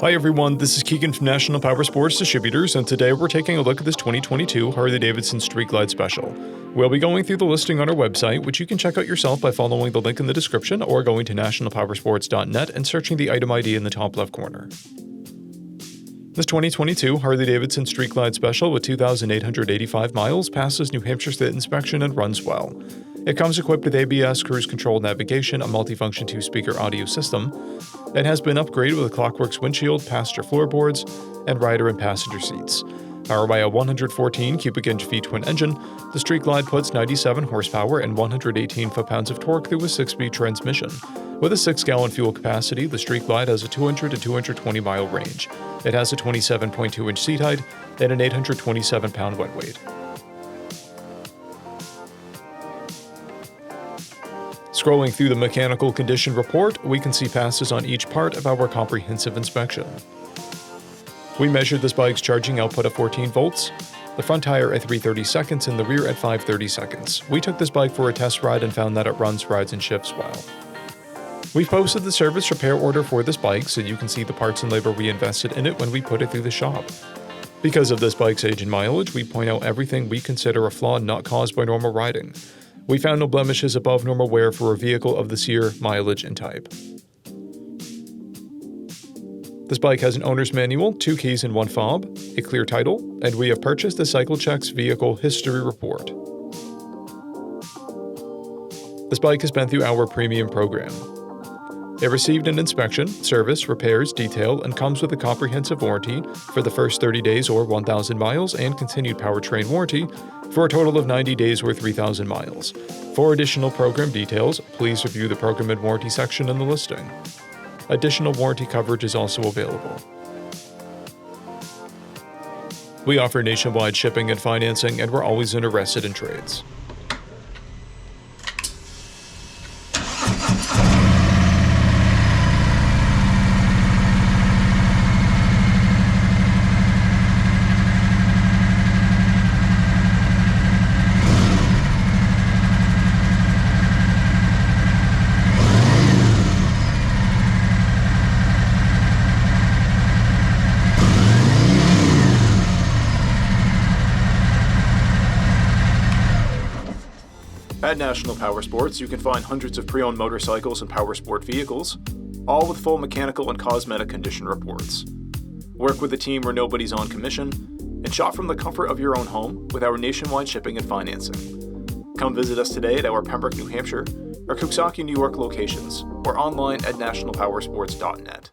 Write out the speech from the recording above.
Hi everyone, this is Keegan from National Powersports Distributors, and today we're taking a look at this 2022 Harley Davidson Street Glide Special. We'll be going through the listing on our website, which you can check out yourself by following the link in the description or going to nationalpowersports.net and searching the item ID in the top left corner. This 2022 Harley Davidson Street Glide Special with 2,885 miles passes New Hampshire State inspection and runs well. It comes equipped with ABS, cruise control navigation, a multifunction 2-speaker audio system. It has been upgraded with a Clockworks windshield, passenger floorboards, and rider and passenger seats. Powered by a 114 cubic inch V-twin engine, the Street Glide puts 97 horsepower and 118 foot-pounds of torque through a 6-speed transmission. With a 6-gallon fuel capacity, the Street Glide has a 200 to 220 mile range. It has a 27.2 inch seat height and an 827 pound wet weight. Scrolling through the mechanical condition report, we can see passes on each part of our comprehensive inspection. We measured this bike's charging output at 14 volts, the front tire at 330 seconds and the rear at 530 seconds. We took this bike for a test ride and found that it runs, rides, and shifts well. We've posted the service repair order for this bike so you can see the parts and labor we invested in it when we put it through the shop. Because of this bike's age and mileage, we point out everything we consider a flaw not caused by normal riding. We found no blemishes above normal wear for a vehicle of this year, mileage, and type. This bike has an owner's manual, 2 keys and 1 fob, a clear title, and we have purchased the CycleCheck's vehicle history report. This bike has been through our premium program. It received an inspection, service, repairs, detail, and comes with a comprehensive warranty for the first 30 days or 1,000 miles and continued powertrain warranty for a total of 90 days or 3,000 miles. For additional program details, please review the program and warranty section in the listing. Additional warranty coverage is also available. We offer nationwide shipping and financing, and we're always interested in trades. At National Powersports, you can find hundreds of pre-owned motorcycles and powersport vehicles, all with full mechanical and cosmetic condition reports. Work with a team where nobody's on commission, and shop from the comfort of your own home with our nationwide shipping and financing. Come visit us today at our Pembroke, New Hampshire, or Coxsackie, New York locations, or online at nationalpowersports.net.